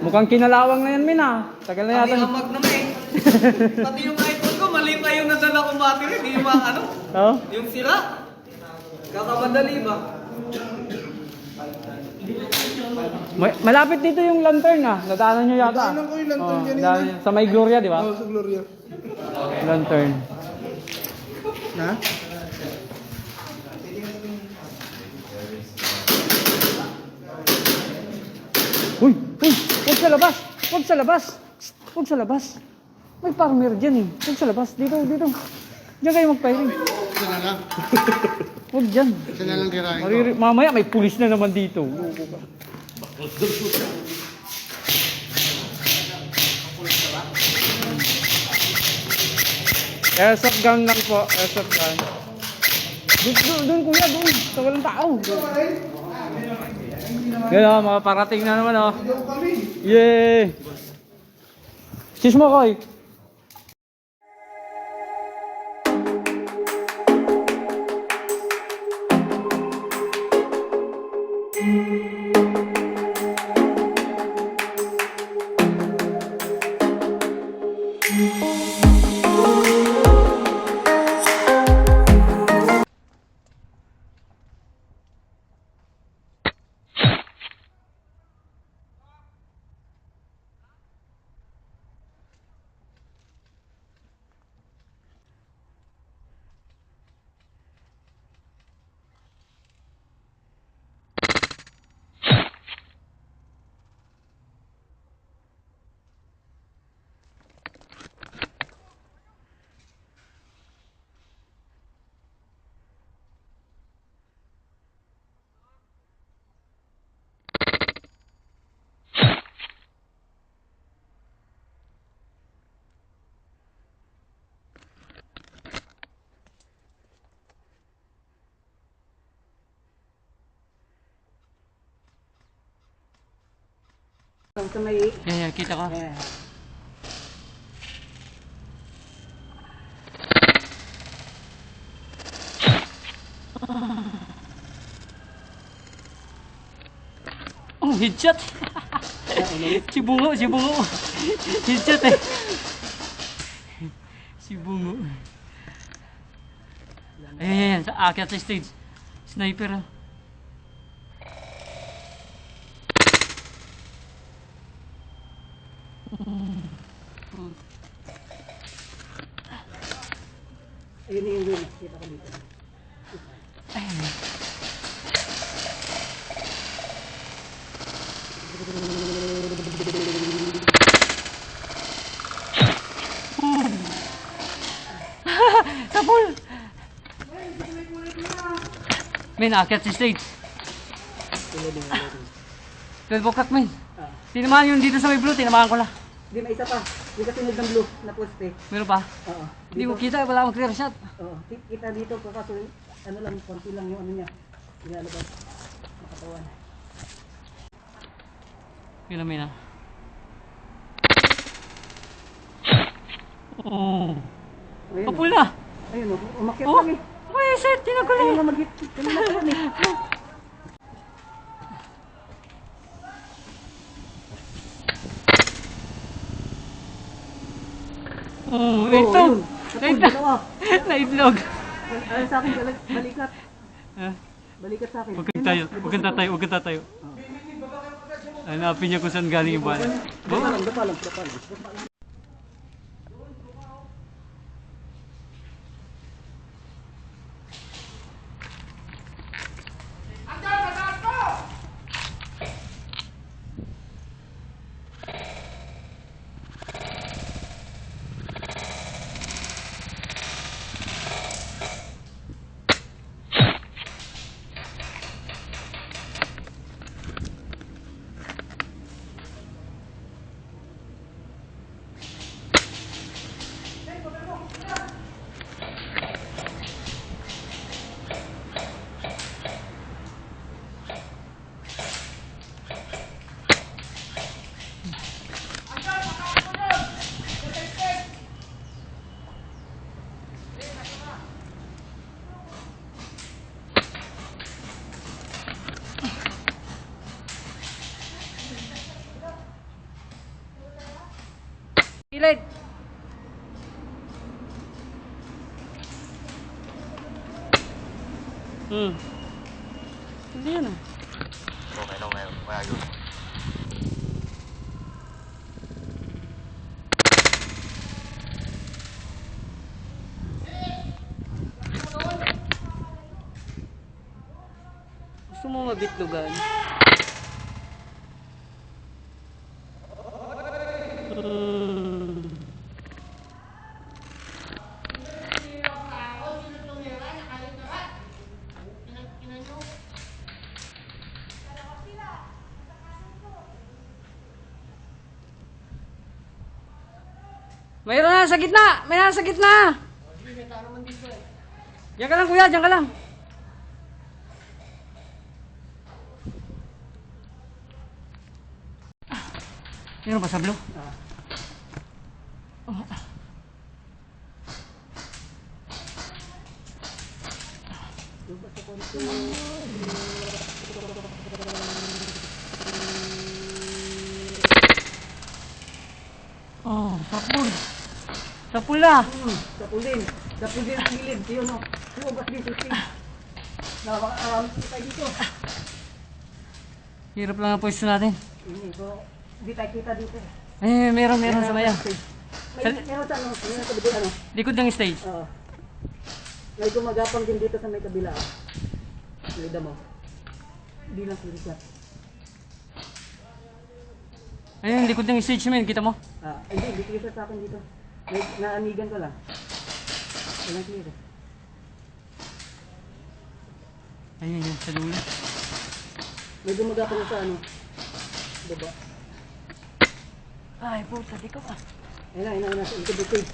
Mukhang kinalawang na yan, Min, ah. Tagal na yata. Ang amag naman eh. Pati yung iPhone ko, mali pa yung nadala kong battery. Hindi yung mga ano, Oh? yung sira. Kakamadali ba? Malapit dito yung lantern, ah. Nadaanan nyo yata. Nadaanan ko yung lantern kanina. Sa May Gloria, di ba? Oo, sa Gloria. Lantern. Na? Uy! Uy! Huwag sa labas! Huwag sa labas! Huwag sa labas! May farmer dyan eh. Huwag sa labas. Dito, dito. Diyan kayo mag-firing. Isa na lang. Huwag dyan. Isa na lang tirahin ko. Mamaya may pulis na naman dito. Airsoft gun lang po. Airsoft gun. Doon kuya, doon. Sa walang tao. Yan o, mga parating na naman o. Yay! Sis mo, Koy. Yan, kita ko. Oh, headshot! Si Bungo, si Bungo. Headshot eh. Si Bungo. Ayan, sa akyat sa stage. Sniper ah. Ayun yung wheel. Kita ko dito. Sapul! Men, akyat si stage. 12 o'clock, men. Tinamaan yun dito sa may blue, tinamaan ko lang. Hindi, may isa pa. Yung kasunod ng blue na poste. Meron pa? Oo. Hindi ko kita, wala akong clear shot. Oo. Kita dito, kaso ano lang, konti lang yung ano niya. Ilalabas. Makatawan. Kailan, men ah. Oh. Ayun. Kapul na! Ayun, umakyat Oh! lang eh. Ay, shit! Tinagul Ayun eh! na mag-hit. Kanina pa yan eh. Oh, Oo, ito! yun. Kapul, dalawa. Naitlog! Ay, sa akin, balikat. Ah, Balikat sa akin. huwag kang tayo, huwag kang tatayo, huwag kang tatayo. Hanapin niya kung saan galing yung bala. Dapa lang. Hindi yan ah. Gusto mo mabitlogan? Mayroon na sa gitna! May nasa gitna! Diyan ka lang kuya, diyan ka lang. Meron ba sablo? Oh, sapul. Sapul na. Sapulin. Sapulin ang gilid. Yun o. Lumabas dito. Tayo dito. Hirap lang ang pwesto natin. Hindi ko. Hindi tayo kita dito. Meron sa maya. Meron sa ano? Meron sa kabila ano? Likod ng stage. Oo. May gumagapang din dito sa may kabila. May damo. Hindi lang sila. Ayun, likod ng stage men, kita mo? Hindi clear sa akin dito. May naanigan ko lang. Walang clear. Ayun, yun, sa dulo. May gumagapang sa ano? Baba. Ay, puta, di ko pa. Ayun na, sa ikot-ikot.